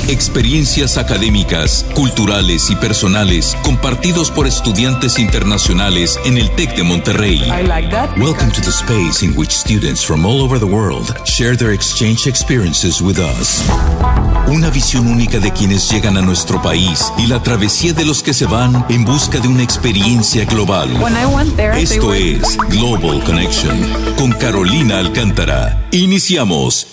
Experiencias académicas, culturales y personales compartidos por estudiantes internacionales en el TEC de Monterrey. I like that. Welcome to the space in which students from all over the world share their exchange experiences with us. Una visión única de quienes llegan a nuestro país y la travesía de los que se van en busca de una experiencia global. When I went there, Esto es Global Connection con Carolina Alcántara. Iniciamos.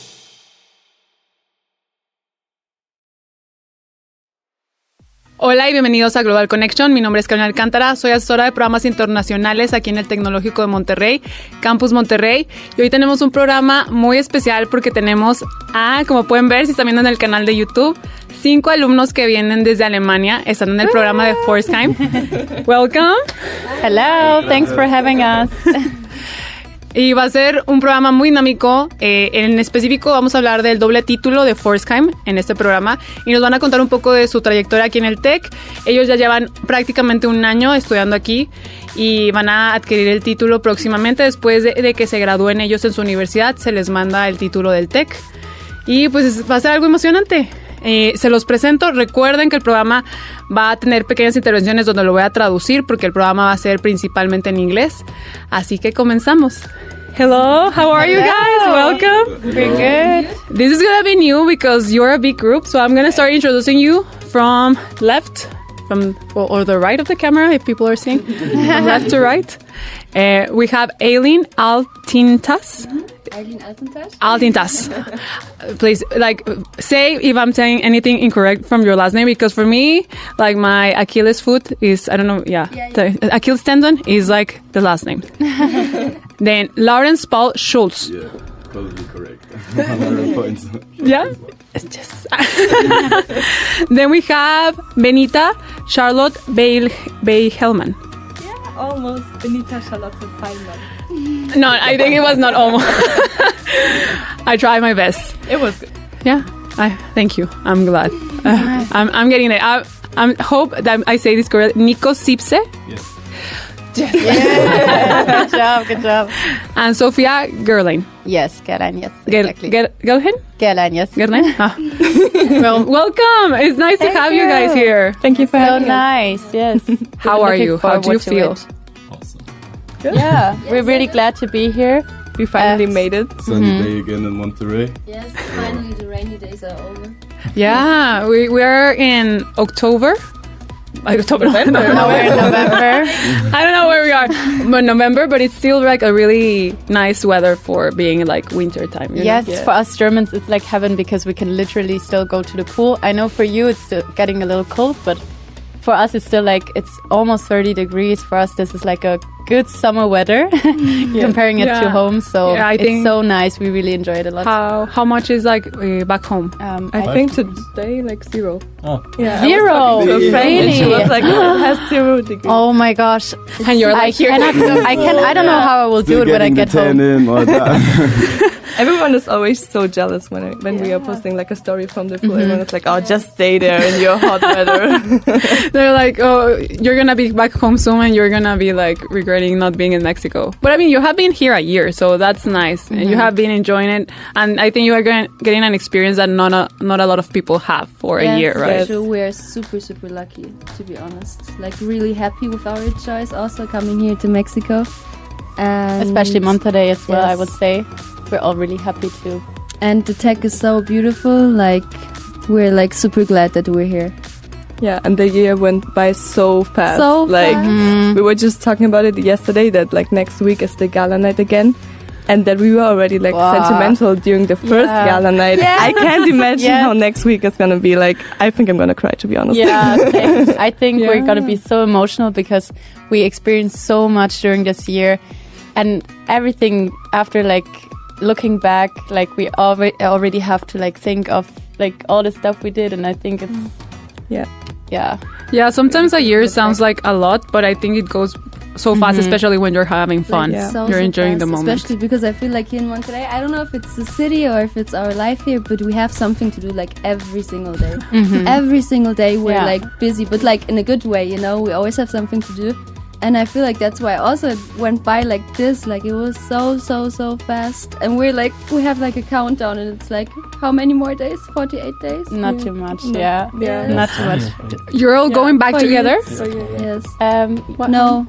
Hola y bienvenidos a Global Connection. Mi nombre es Carolina Alcántara, soy asesora de programas internacionales aquí en el Tecnológico de Monterrey, Campus Monterrey. Y hoy tenemos un programa muy especial porque tenemos como pueden ver si están viendo en el canal de YouTube, 5 alumnos que vienen desde Alemania, están en el programa de PFORZHEIM. Welcome. Hello, thanks for having us. Y va a ser un programa muy dinámico. En específico vamos a hablar del doble título de PFORZHEIM en este programa y nos van a contar un poco de su trayectoria aquí en el TEC. Ellos ya llevan prácticamente un año estudiando aquí y van a adquirir el título próximamente. Después de que se gradúen ellos en su universidad, se les manda el título del TEC. Y pues va a ser algo emocionante. Se los presento. Recuerden que el programa va a tener pequeñas intervenciones donde lo voy a traducir porque el programa va a ser principalmente en inglés. Así que comenzamos. Hello, how are you guys? Welcome. Pretty good. This is going to be new because you're a big group. So I'm going to start introducing you from left, or the right of the camera if people are seeing. From left to right. We have Aileen Altintas. Altintas. Please, say if I'm saying anything incorrect from your last name, because for me, my Achilles foot is, I don't know, the Achilles tendon is the last name. Then Lawrence Paul Schultz. Yeah, totally correct. 100 points. Yeah? Yes. Then we have Benita Charlotte Beil-Hellman. Yeah, almost. Benita Charlotte Beil-Hellman. No, I think it was not almost. I tried my best. It was good. Yeah, thank you. I'm glad. I'm getting it. I hope that I say this correctly. Nico Sipse. Yes. Yeah. Good job. And Sofia Gerlein. Yes, Gerlein, yes, exactly. Gerlein? Gerlein, yes. Gerlein? Well, welcome. It's nice to have you guys here. Thank you for having us. So nice, yes. How are you? How do you feel? Awesome. Good. Yeah, we're really glad to be here. We finally made it. Sunny day again in Monterrey. Yes, finally the rainy days are over. Yeah, we are in October. November. No, we're in November. I don't know where we are, but November, but it's still a really nice weather for being winter time. Yes, for us Germans, it's like heaven because we can literally still go to the pool. I know for you it's still getting a little cold, but for us it's still it's almost 30 degrees. For us, this is a good summer weather comparing it to home. So it's so nice. We really enjoy it a lot. How much is back home? I think today 0. Oh. Yeah, 0. Really? She was it has 0 degrees. Oh my gosh! And you're I don't know how I will do it when I get home. Everyone is always so jealous when we are posting a story from the pool. Everyone is oh, just stay there in your hot weather. They're oh, you're gonna be back home soon and you're gonna be regretting not being in Mexico. But I mean, you have been here a year, so that's nice. And you have been enjoying it. And I think you are getting an experience that not a lot of people have for a year, right? Yes, so we're super, super lucky, to be honest. Really happy with our choice also coming here to Mexico. And especially Monterrey as well, I would say. We're all really happy too. And the tech is so beautiful. We're super glad that we're here. Yeah, and the year went by so fast. We were just talking about it yesterday that next week is the gala night again. And that we were already sentimental during the first gala night. Yes. I can't imagine how next week is gonna be. I think I'm gonna cry, to be honest. Yeah, I think we're gonna be so emotional because we experienced so much during this year, and everything after looking back, we already have to think of all the stuff we did, and I think it's yeah. Sometimes a year sounds like a lot, but I think it goes so fast, especially when you're having fun. You're enjoying the moment. Especially because I feel here in Monterrey, I don't know if it's the city or if it's our life here, but we have something to do every single day. Every single day we're busy, but in a good way, we always have something to do. And I feel like that's why also it went by like this, like it was so fast. And we have like a countdown, and it's like, how many more days? 48 days? Not too much, yeah. Not too much. You're all going back together? Yes. No,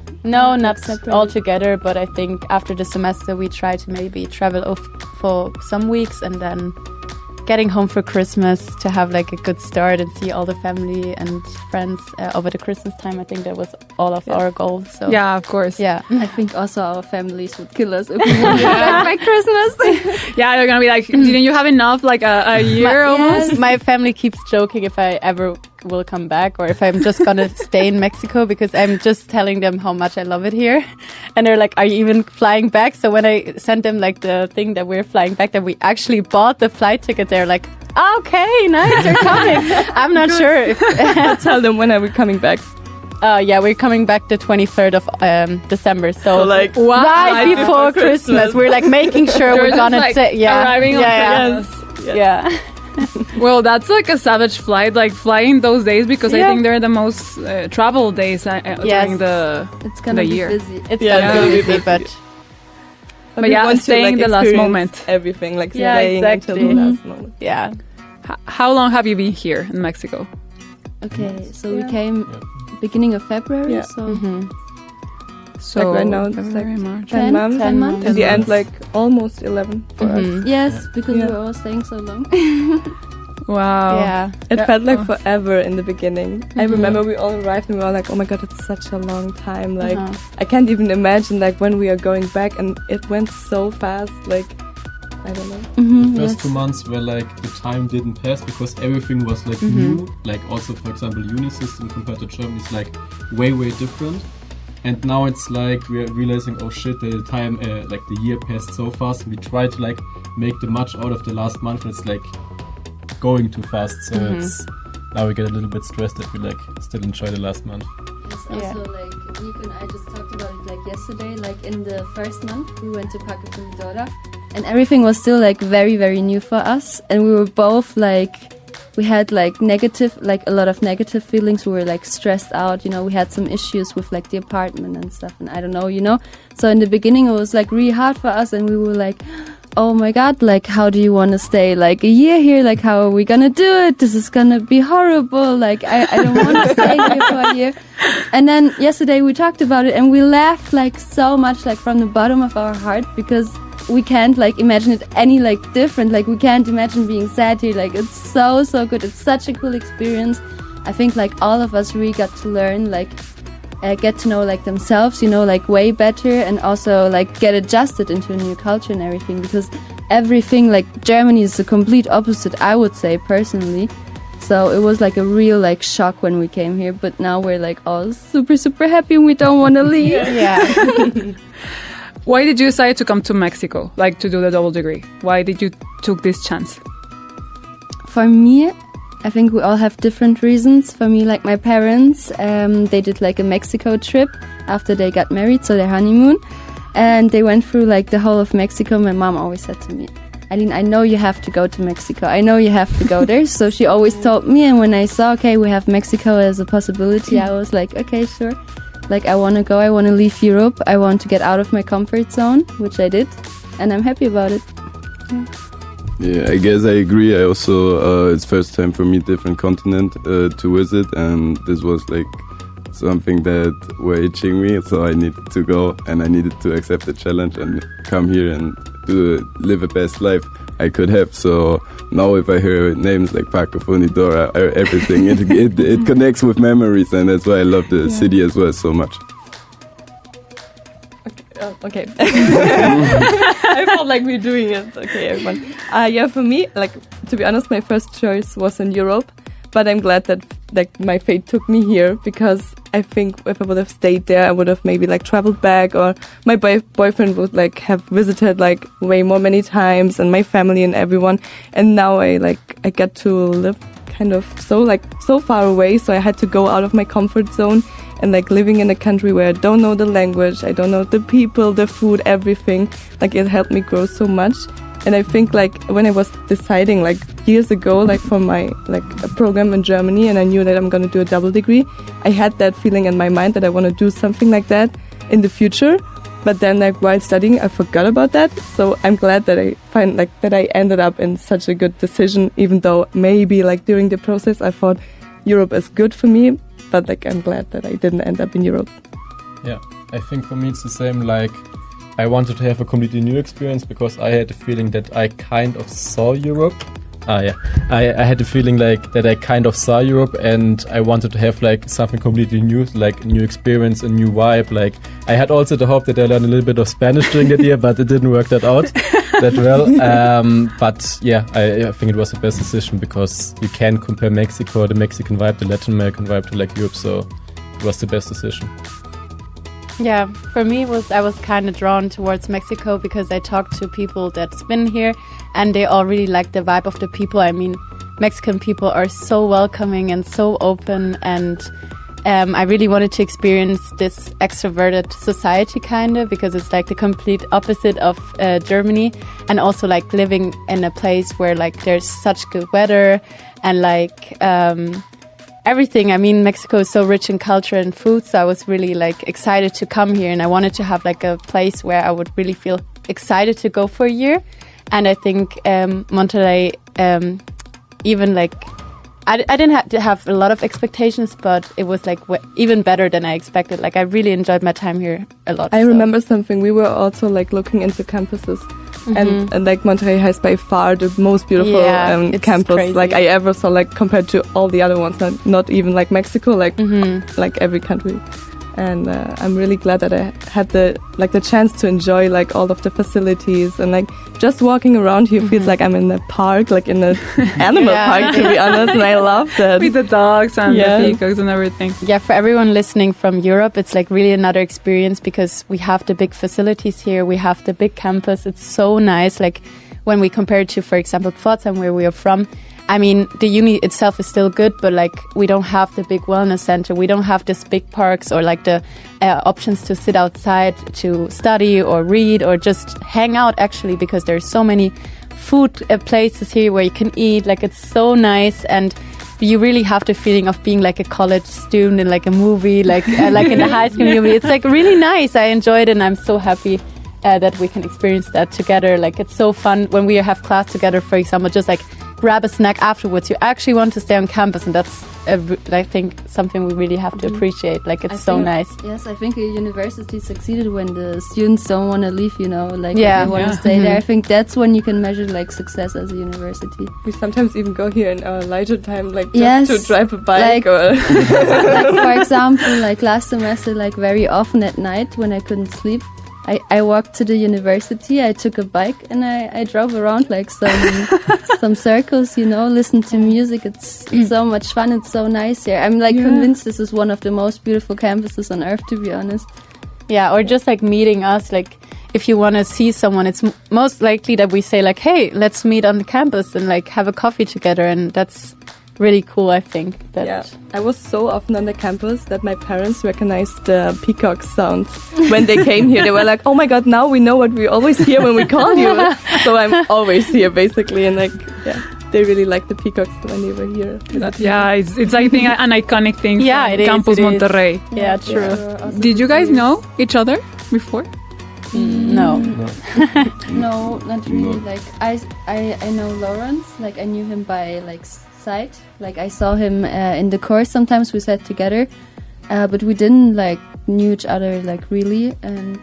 not separate. all together, but I think after the semester we try to maybe travel off for some weeks and then getting home for Christmas to have like a good start and see all the family and friends over the Christmas time. I think that was all of our goals. So Yeah, of course. yeah. I think also our families would kill us if we won't go back by Christmas. Yeah, they're gonna be like, didn't you have enough? Like a year almost? My family keeps joking if I ever will come back or if I'm just gonna stay in Mexico, because I'm just telling them how much I love it here, and they're like, are you even flying back? So when I sent them like the thing that we're flying back, that we actually bought the flight ticket, they're like, okay, nice, you're coming. I'm not sure if Tell them, when are we coming back? yeah, we're coming back the 23rd of December, so like right before Christmas. We're like making sure You're we're just, gonna like, yeah, arriving on yeah, Christmas. yeah. Well, that's like a savage flight, like flying those days, because I think they're the most travel days during the It's gonna the be year. busy. It's Yeah, gonna it's be gonna be busy, but But yeah, want to, staying the last experience moment. everything, like Yeah, staying exactly. until the last moment. yeah. How long have you been here in Mexico? Okay, so we came beginning of February, Yeah. so So Like right now, it's February, like March. 10 months. 10 months. In the end, like almost 11 for us. yes, because Yeah. we were all staying so long. Wow. Yeah. It Yeah. felt like forever in the beginning. I remember we all arrived and we were all like, oh my god, it's such a long time. Like, I can't even imagine like when we are going back, and it went so fast. Like, I don't know. The first 2 months were like the time didn't pass because everything was like new. Like also, for example, uni system compared to Germany is like way different. And now it's like we're realizing, oh shit, the time, like the year passed so fast. And we try to like make the much out of the last month. And it's like going too fast. So it's now we get a little bit stressed that we like still enjoy the last month. Yes, also like Nico and I just talked about it like yesterday. Like in the first month, we went to Parque Fundidora, and everything was still like very new for us. And we were both like, we had like a lot of negative feelings. We were like stressed out, you know, we had some issues with like the apartment and stuff, and I don't know, you know. So in the beginning it was like really hard for us, and we were like, oh my god, like how do you want to stay like a year here? Like how are we gonna do it? This is gonna be horrible. Like I don't want to stay here for a year. And then yesterday we talked about it, and we laughed like so much, like from the bottom of our heart, because we can't like imagine it any like different. Like we can't imagine being sad here. Like it's so good. It's such a cool experience. I think like all of us really got to learn, like get to know like themselves, you know, like way better, and also like get adjusted into a new culture and everything, because everything like Germany is the complete opposite, I would say personally. So it was like a real like shock when we came here, but now we're like all super happy and we don't want to leave. Yeah. Why did you decide to come to Mexico, like to do the double degree? Why did you took this chance? For me, I think we all have different reasons. For me, like my parents, they did like a Mexico trip after they got married, so their honeymoon. And they went through like the whole of Mexico. My mom always said to me, Aline, I know you have to go to Mexico. I know you have to go there. So she always told me, and when I saw, okay, we have Mexico as a possibility, I was like, okay, sure. Like I want to go, I want to leave Europe. I want to get out of my comfort zone, which I did. And I'm happy about it. Yeah, I guess I agree. I also, it's first time for me, different continent to visit, and this was like something that were itching me, so I needed to go, and I needed to accept the challenge and come here and live the best life I could have. So now if I hear names like Parque Fundidora, everything, it connects with memories, and that's why I love the city as well so much. Okay. I felt like we're doing it. Okay, everyone. Yeah, for me, like, to be honest, my first choice was in Europe, but I'm glad that like my fate took me here, because I think if I would have stayed there, I would have maybe like traveled back, or my boyfriend would like have visited like way more many times, and my family and everyone. And now I get to live kind of so far away, so I had to go out of my comfort zone. And like living in a country where I don't know the language, I don't know the people, the food, everything, like it helped me grow so much. And I think like when I was deciding like years ago, like for my like a program in Germany, and I knew that I'm going to do a double degree, I had that feeling in my mind that I want to do something like that in the future. But then like while studying, I forgot about that. So I'm glad that I find like that I ended up in such a good decision, even though maybe like during the process I thought Europe is good for me, but like I'm glad that I didn't end up in Europe. Yeah, I think for me it's the same. Like I wanted to have a completely new experience because I had the feeling that I kind of saw Europe. I had the feeling like that I kind of saw Europe, and I wanted to have like something completely new, like a new experience, a new vibe. Like I had also the hope that I learned a little bit of Spanish during that year, but it didn't work that out that well. But yeah, I think it was the best decision because you can compare Mexico, the Mexican vibe, the Latin American vibe to like Europe. So it was the best decision. Yeah, for me I was kind of drawn towards Mexico because I talked to people that's been here and they all really like the vibe of the people. I mean, Mexican people are so welcoming and so open, and I really wanted to experience this extroverted society kind of, because it's like the complete opposite of Germany, and also like living in a place where like there's such good weather and like everything. I mean, Mexico is so rich in culture and food, so I was really like excited to come here, and I wanted to have like a place where I would really feel excited to go for a year. And I think Monterrey, even like I didn't have to have a lot of expectations, but it was like even better than I expected. Like I really enjoyed my time here a lot. I remember something. We were also like looking into campuses, and like Monterrey has by far the most beautiful campus crazy. Like I ever saw, like compared to all the other ones. Not even like Mexico, like every country. And I'm really glad that I had the chance to enjoy like all of the facilities, and like just walking around here feels like I'm in a park, like in an animal park, to be honest. And I love that with the dogs and the peacocks and everything. Yeah, for everyone listening from Europe, it's like really another experience because we have the big facilities here, we have the big campus. It's so nice. Like when we compare it to, for example, PFORZHEIM, where we are from. I mean, the uni itself is still good, but like we don't have the big wellness center. We don't have this big parks or like the options to sit outside to study or read or just hang out, actually, because there's so many food places here where you can eat. Like it's so nice, and you really have the feeling of being like a college student in like a movie, like in a high school movie. It's like really nice. I enjoyed it, and I'm so happy that we can experience that together. Like it's so fun when we have class together, for example, just like grab a snack afterwards. You actually want to stay on campus, and that's I think something we really have to appreciate. Like it's so nice. Yes, I think a university succeeded when the students don't want to leave, you know, like they want to stay there. I think that's when you can measure like success as a university. We sometimes even go here in our leisure time, like just to drive a bike, like, or like for example, like last semester, like very often at night when I couldn't sleep, I walked to the university, I took a bike, and I drove around like some circles, you know, listened to music. It's so much fun. It's so nice here. I'm like convinced this is one of the most beautiful campuses on earth, to be honest. Yeah, or just like meeting us, like if you want to see someone, it's most likely that we say like, hey, let's meet on the campus and like have a coffee together, and that's really cool, I think. I was so often on the campus that my parents recognized the peacock sounds when they came here. They were like, oh my god, now we know what we always hear when we call you. So I'm always here basically, and like they really liked the peacocks when they were here. It's I think an iconic thing from Campus Monterrey. Yeah, true. Did you guys know each other before? No. No, not really. Like I know Lawrence, like I knew him by like sight. Like I saw him in the course. Sometimes we sat together, but we didn't like knew each other like really. And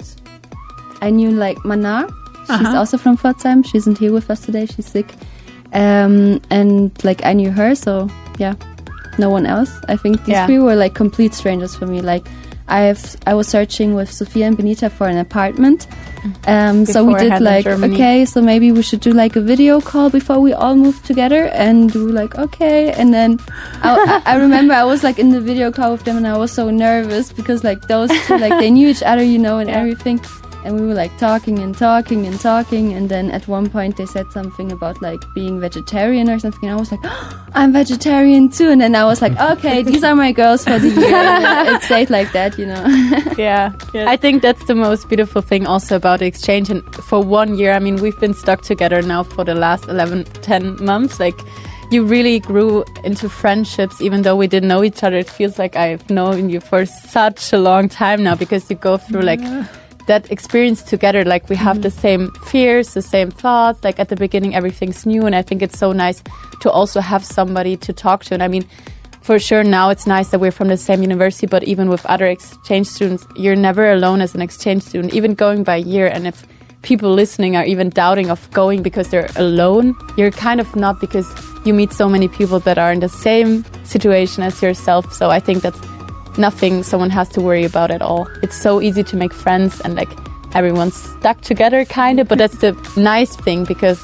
I knew like Mana. She's also from PFORZHEIM. She isn't here with us today. She's sick. And like I knew her. So yeah, no one else. I think these three were like complete strangers for me. Like I was searching with Sophia and Benita for an apartment. So we did like, okay, so maybe we should do like a video call before we all move together. And we were like, okay. And then I remember I was like in the video call with them, and I was so nervous because like those two, like they knew each other, you know, and everything. And we were like talking, and then at one point they said something about like being vegetarian or something, and I was like, oh, I'm vegetarian too. And then I was like, okay, these are my girls for the year. And it stayed like that, you know. Yeah. Yes. I think that's the most beautiful thing also about the exchange. And for 1 year, I mean, we've been stuck together now for the last 10 months. Like, you really grew into friendships, even though we didn't know each other. It feels like I've known you for such a long time now, because you go through like that experience together. Like, we have the same fears, the same thoughts. Like, at the beginning, everything's new. And I think it's so nice to also have somebody to talk to. And I mean, for sure, now it's nice that we're from the same university, but even with other exchange students, you're never alone as an exchange student, even going by year. And if people listening are even doubting of going because they're alone, you're kind of not, because you meet so many people that are in the same situation as yourself. So I think that's nothing someone has to worry about at all. It's so easy to make friends, and like everyone's stuck together kind of, but that's the nice thing, because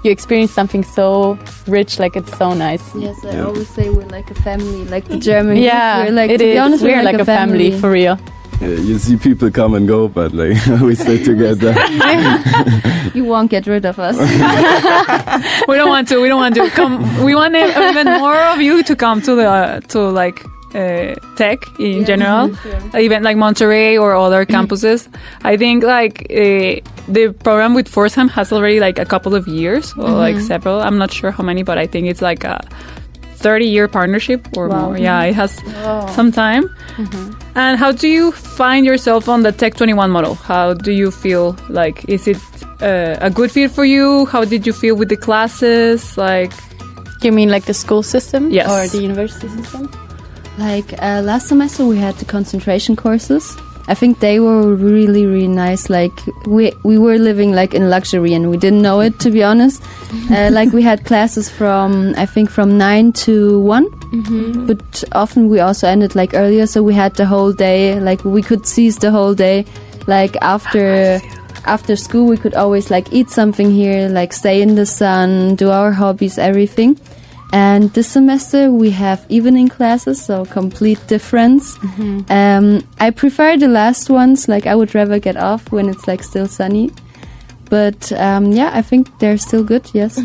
you experience something so rich. Like, it's so nice. Yes, I always say we're like a family, like the German. Yeah, we're like, it to be is. honest, We're like a family for real. Yeah, you see people come and go, but like we stay together. You won't get rid of us. We don't want to come. We want even more of you to come to the tech in general, even like Monterrey or other campuses. I think like the program with PFORZHEIM has already like a couple of years, or like several. I'm not sure how many, but I think it's like a 30-year partnership or more. Yeah, it has some time. And how do you find yourself on the Tech 21 model? How do you feel? Like, is it a good fit for you? How did you feel with the classes? Like, you mean like the school system? Yes. Or the university system? Like last semester we had the concentration courses. I think they were really, really nice. Like, we were living like in luxury, and we didn't know it, to be honest. Like, we had classes from 9 to 1, but often we also ended like earlier, so we had the whole day. Like, we could seize the whole day. Like, after school we could always like eat something here, like stay in the sun, do our hobbies, everything. And this semester we have evening classes, so complete difference. I prefer the last ones. Like, I would rather get off when it's like still sunny. But yeah, I think they're still good. Yes.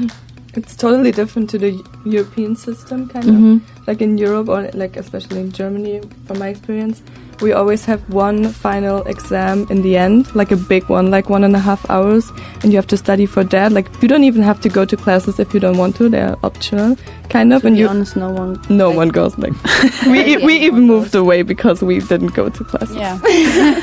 It's totally different to the European system, kind of. Like in Europe, or like especially in Germany, from my experience, we always have one final exam in the end, like a big one, like 1.5 hours, and you have to study for that. Like, you don't even have to go to classes if you don't want to; they're optional, kind of. To be honest, no one goes. Like, we even moved away because we didn't go to classes. Yeah.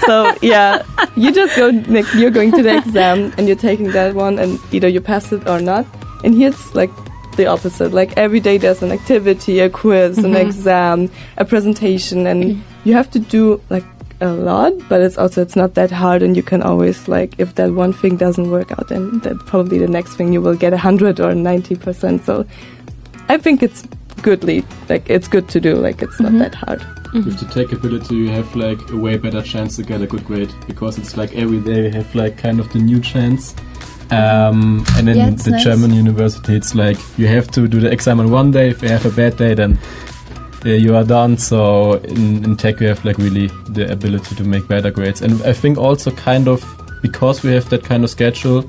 So yeah, you just go. Like, you're going to the exam and you're taking that one, and either you pass it or not. And here it's like the opposite. Like, every day there's an activity, a quiz, an exam, a presentation, and you have to do like a lot, but it's not that hard, and you can always, like, if that one thing doesn't work out, then probably the next thing you will get 100 or 90%. So I think it's it's good to do. Like, it's not that hard. With the tech ability, you have like a way better chance to get a good grade, because it's like every day you have like kind of the new chance. And in the nice. German university, it's like you have to do the exam on one day. If you have a bad day, then you are done. So in tech, you have like really the ability to make better grades. And I think also kind of because we have that kind of schedule,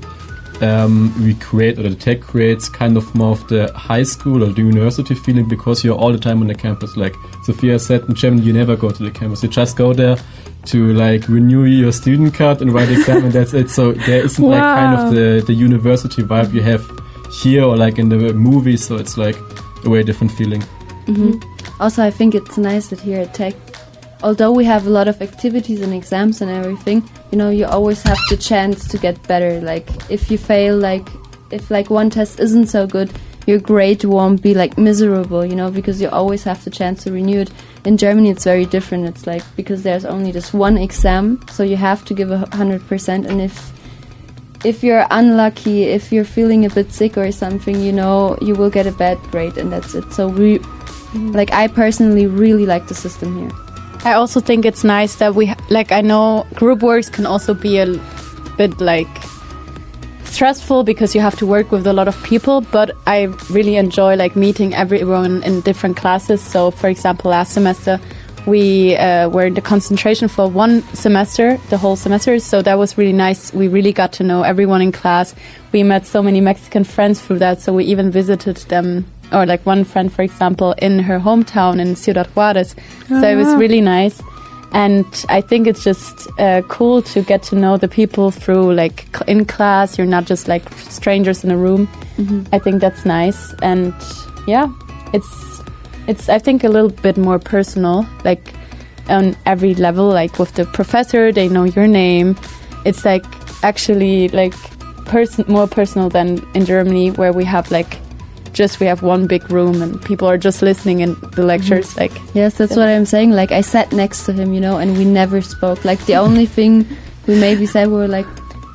we create, or the tech creates kind of more of the high school or the university feeling, because you're all the time on the campus. Like Sophia said, in Germany, you never go to the campus. You just go there to like renew your student card and write the exam, and that's it. So there isn't like kind of the university vibe you have here or like in the movies. So it's like a way different feeling. Also, I think it's nice that here at Tech, although we have a lot of activities and exams and everything, you know, you always have the chance to get better. Like, if you fail, like, if like one test isn't so good, your grade won't be like miserable, you know, because you always have the chance to renew it. In Germany, it's very different. It's like, because there's only this one exam, so you have to give 100%. And if you're unlucky, if you're feeling a bit sick or something, you know, you will get a bad grade, and that's it. So like, I personally really like the system here. I also think it's nice that we, like, I know group works can also be a bit like stressful because you have to work with a lot of people, but I really enjoy like meeting everyone in different classes. So for example, last semester we were in the concentration for one semester, the whole semester. So that was really nice. We really got to know everyone in class. We met so many Mexican friends through that. So we even visited them, or like one friend, for example, in her hometown in Ciudad Juarez. So it was really nice. And I think it's just cool to get to know the people through, like, in class. You're not just like strangers in a room. I think that's nice. And yeah, it's I think a little bit more personal, like on every level. Like with the professor, they know your name. It's like actually like more personal than in Germany, where we have like we have one big room and people are just listening in the lectures. Like, yes, that's what I'm saying. Like, I sat next to him, you know, and we never spoke. Like, the only thing we maybe said, we were like,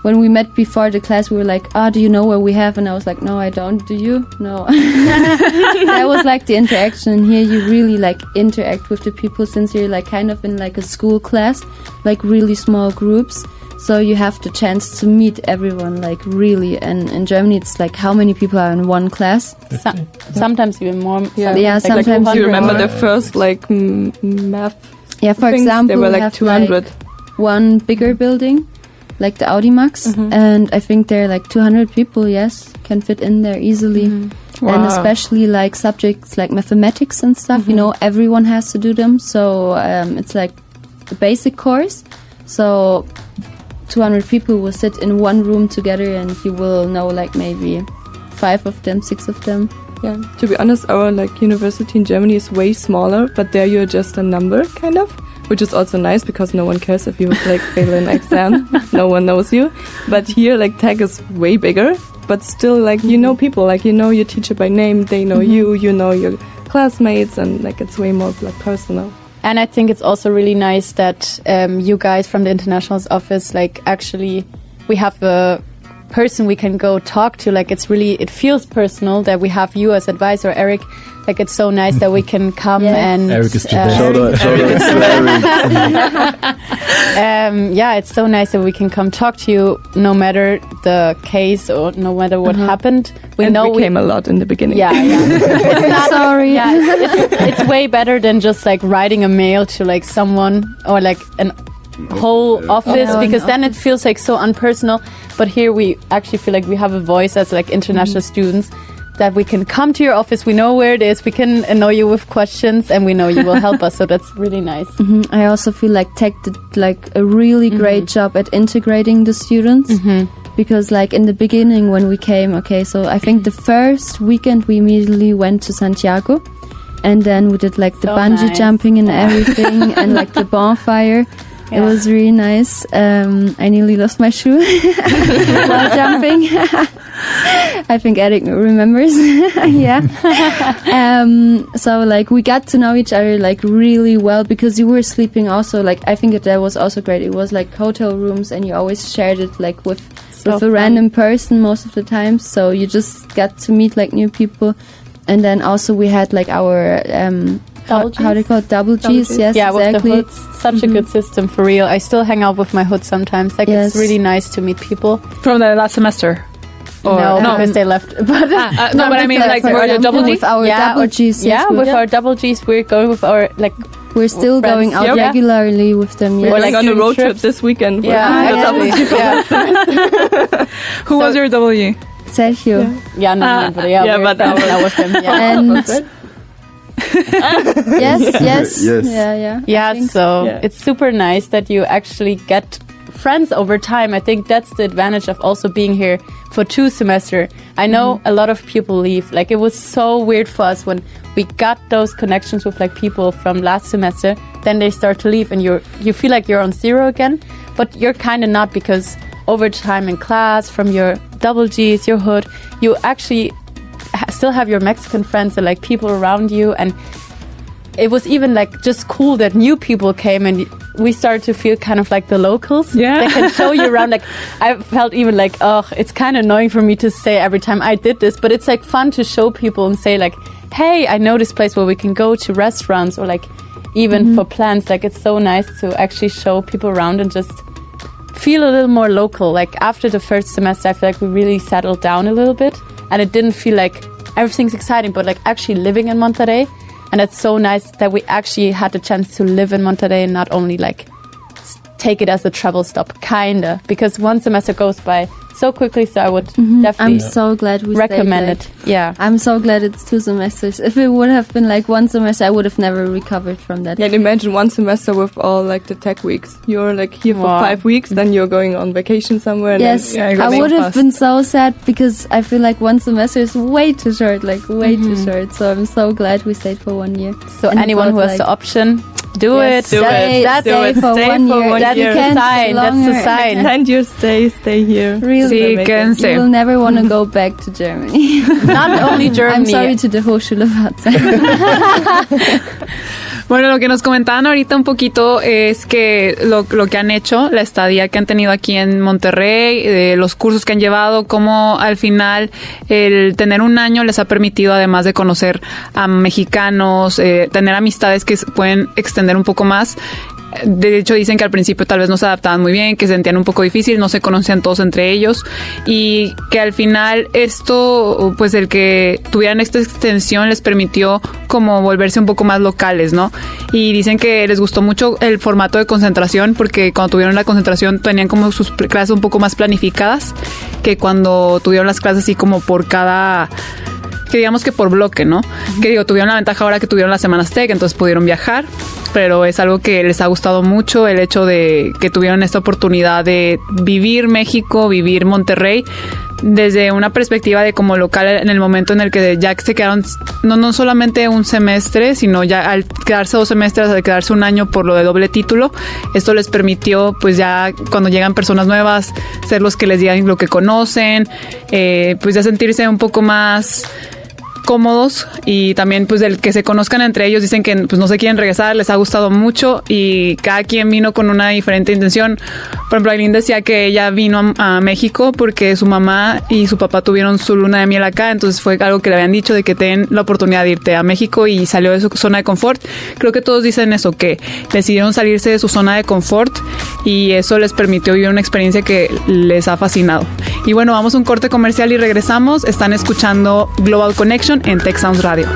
when we met before the class, we were like, do you know where we have? And I was like, no, I don't. Do you? No. That was like the interaction. And here you really like interact with the people, since you're like kind of in like a school class, like really small groups. So you have the chance to meet everyone, like really. And in Germany, it's like how many people are in one class? Sometimes even more. Yeah, sometimes like, you remember the first like math. Yeah, for example, there were like 200. Like one bigger building, like the Audimax, and I think there are like 200 people. Yes, can fit in there easily. Wow. And especially like subjects like mathematics and stuff. You know, everyone has to do them. So it's like the basic course. So 200 people will sit in one room together, and you will know like maybe 5 of them, 6 of them. Yeah, to be honest, our like university in Germany is way smaller, but there you're just a number, kind of, which is also nice because no one cares if you like fail an exam. No one knows you. But here, like tech is way bigger, but still, like you know people, like you know your teacher by name, they know you, you know your classmates, and like it's way more like personal. And I think it's also really nice that you guys from the Internationals office, like actually we have a person we can go talk to. Like it feels personal that we have you as advisor, Eric. Like it's so nice that we can come and Eric is today. Shout out to Eric. yeah, it's so nice that we can come talk to you, no matter the case or no matter what happened. We came a lot in the beginning. Yeah. It's not, sorry. Yeah, it's way better than just like writing a mail to like someone or like an whole office, because then it feels like so unpersonal. But here we actually feel like we have a voice as like international students, that we can come to your office, we know where it is, we can annoy you with questions, and we know you will help us. So that's really nice. I also feel like Tech did like a really great job at integrating the students. Because like in the beginning when we came, so I think the first weekend we immediately went to Santiago, and then we did like the bungee jumping and everything, and like the bonfire. It was really nice. I nearly lost my shoe while jumping. I think Eric remembers. Yeah. So like we got to know each other like really well, because you were sleeping also. Like I think that was also great. It was like hotel rooms, and you always shared it like with a random person most of the time. So you just got to meet like new people. And then also we had like our how do you call it? Double Gs? Yes, yeah, exactly. With the hoods. Such a good system, for real. I still hang out with my hood sometimes. Like it's really nice to meet people. From the last semester? No, because they left. But but I mean like for your double Gs? With our double Gs. With our double Gs, we're going with our like... We're still going out regularly with them. We're like on a road trip this weekend. Who was your W? Sergio. Yeah, but now with him. Yeah. And yes. Yeah, so it's super nice that you actually get friends over time. I think that's the advantage of also being here for 2 semesters. I know a lot of people leave. Like it was so weird for us when we got those connections with like people from last semester. Then they start to leave, and you feel like you're on zero again. But you're kind of not, because over time in class, from your double Gs, your hood, you actually still have your Mexican friends and like people around you. And it was even like just cool that new people came, and we started to feel kind of like the locals. Yeah. They can show you around. Like I felt even like, it's kind of annoying for me to say every time I did this, but it's like fun to show people and say like, hey, I know this place where we can go to restaurants, or like even for plans. Like it's so nice to actually show people around and just feel a little more local. Like after the first semester, I feel like we really settled down a little bit, and it didn't feel like everything's exciting, but like actually living in Monterrey, And it's so nice that we actually had the chance to live in Monterrey and not only like take it as a travel stop, kinda, because one semester goes by so quickly. So I would definitely I'm so glad we recommend stayed, it. Yeah, I'm so glad it's 2 semesters. If it would have been like 1 semester, I would have never recovered from that. Yeah, and imagine 1 semester with all like the tech weeks. You're like here for 5 weeks, then you're going on vacation somewhere. And yes, then, I would have been so sad because I feel like 1 semester is way too short, like way too short. So I'm so glad we stayed for 1 year. So and anyone who has the option, do it. Stay for Stay 1 for year. 1 That year. can't Sign, be that's the longer. sign. Extend your stay here. Really, Sí, quédense. you will never want to go back to Germany. Not only Germany. I'm sorry to the Hochschule Warte. Bueno, lo que nos comentaban ahorita un poquito es que lo que han hecho, la estadía que han tenido aquí en Monterrey, los cursos que han llevado, cómo al final el tener un año les ha permitido, además de conocer a mexicanos, tener amistades que se pueden extender un poco más. De hecho, dicen que al principio tal vez no se adaptaban muy bien, que se sentían un poco difícil, no se conocían todos entre ellos y que al final esto, pues el que tuvieran esta extensión les permitió como volverse un poco más locales, ¿no? Y dicen que les gustó mucho el formato de concentración porque cuando tuvieron la concentración tenían como sus clases un poco más planificadas que cuando tuvieron las clases así como por cada... que digamos que por bloque, ¿no? Que digo, tuvieron la ventaja ahora que tuvieron las semanas tech, entonces pudieron viajar, pero es algo que les ha gustado mucho, el hecho de que tuvieron esta oportunidad de vivir México, vivir Monterrey, desde una perspectiva de como local en el momento en el que ya se quedaron, no solamente un semestre, sino ya al quedarse 2 semestres, al quedarse un año por lo de doble título, esto les permitió pues ya cuando llegan personas nuevas, ser los que les digan lo que conocen, pues ya sentirse un poco más cómodos y también pues del que se conozcan entre ellos. Dicen que pues no se quieren regresar, les ha gustado mucho y cada quien vino con una diferente intención. Por ejemplo, Aileen decía que ella vino a México porque su mamá y su papá tuvieron su luna de miel acá, entonces fue algo que le habían dicho de que ten la oportunidad de irte a México y salió de su zona de confort. Creo que todos dicen eso, que decidieron salirse de su zona de confort y eso les permitió vivir una experiencia que les ha fascinado. Y bueno, vamos a un corte comercial y regresamos. Están escuchando Global Connection en Tech Sounds Radio.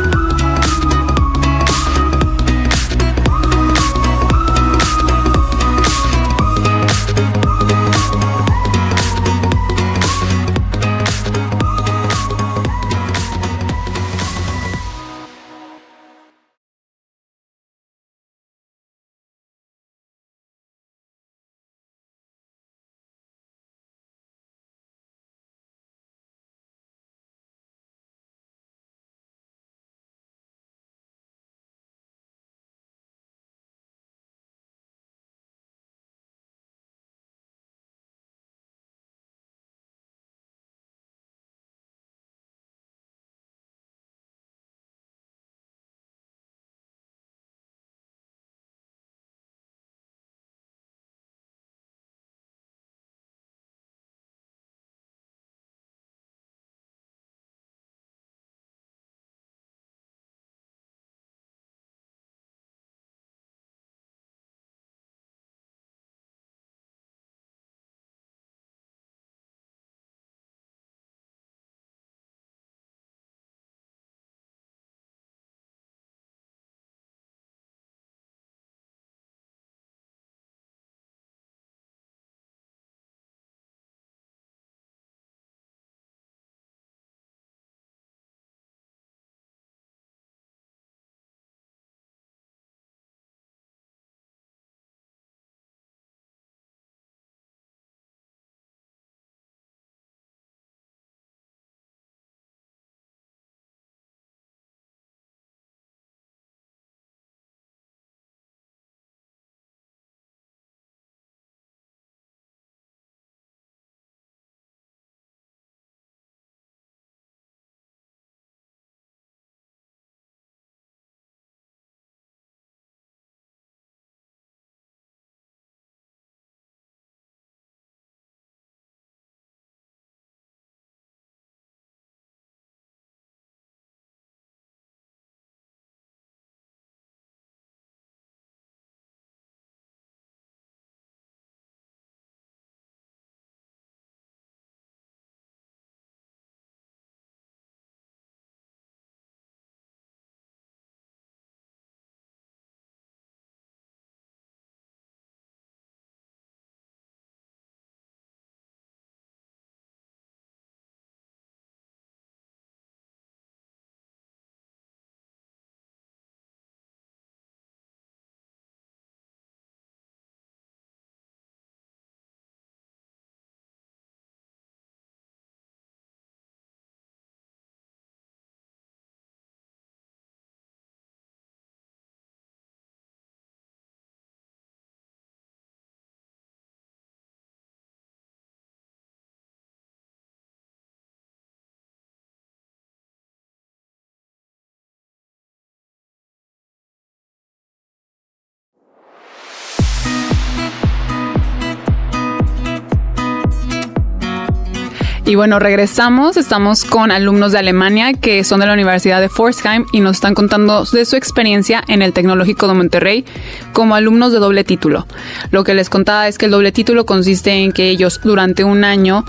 Y bueno, regresamos, estamos con alumnos de Alemania que son de la Universidad de PFORZHEIM y nos están contando de su experiencia en el Tecnológico de Monterrey como alumnos de doble título. Lo que les contaba es que el doble título consiste en que ellos durante un año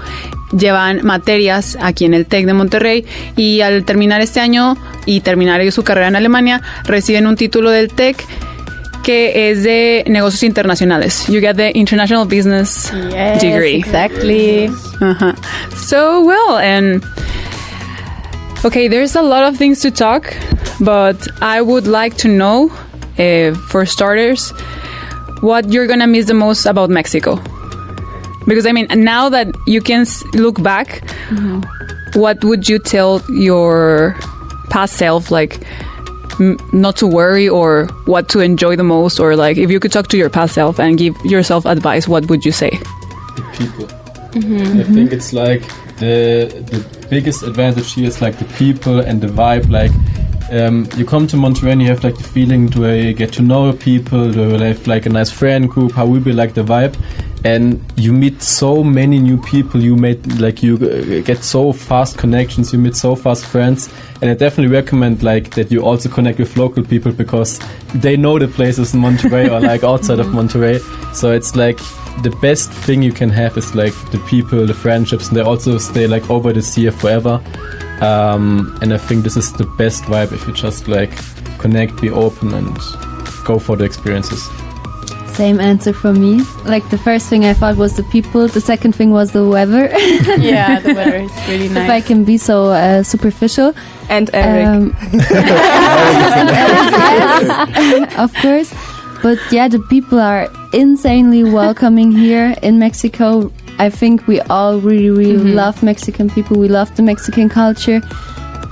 llevan materias aquí en el TEC de Monterrey y al terminar este año y terminar ellos su carrera en Alemania, reciben un título del TEC que es de negocios internacionales. You get the international business degree. Exactly. Uh-huh. So, well, and okay, there's a lot of things to talk, but I would like to know, for starters, what you're gonna miss the most about Mexico. Because, I mean, now that you can look back, what would you tell your past self, like, not to worry or what to enjoy the most, or like if you could talk to your past self and give yourself advice, what would you say? The people. I think it's like the biggest advantage here is like the people and the vibe. Like you come to Monterrey and you have like the feeling, do I get to know people, do I have like a nice friend group, how will be like the vibe? And you meet so many new people, you get so fast connections, you meet so fast friends, and I definitely recommend like that you also connect with local people because they know the places in Monterrey or like outside of Monterrey. So it's like the best thing you can have is like the people, the friendships, and they also stay like over this year forever. And I think this is the best vibe if you just like connect, be open, and go for the experiences. Same answer for me. Like the first thing I thought was the people. The second thing was the weather. Yeah, the weather is really nice. If I can be so superficial. And Eric. Yes, of course. But yeah, the people are insanely welcoming here in Mexico. I think we all really love Mexican people. We love the Mexican culture.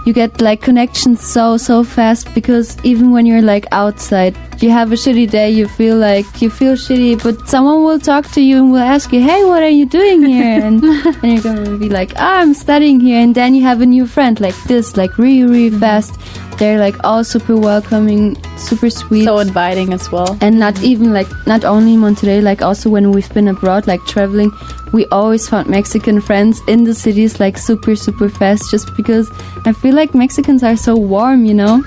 You get like connections so fast because even when you're like outside, you have a shitty day, you feel shitty, but someone will talk to you and will ask you, hey, what are you doing here? And you're gonna be like, I'm studying here. And then you have a new friend like this, like really fast. They're like all super welcoming, super sweet. So inviting as well. And not only Monterrey, like also when we've been abroad, like traveling, we always found Mexican friends in the cities like super fast just because I feel like Mexicans are so warm, you know?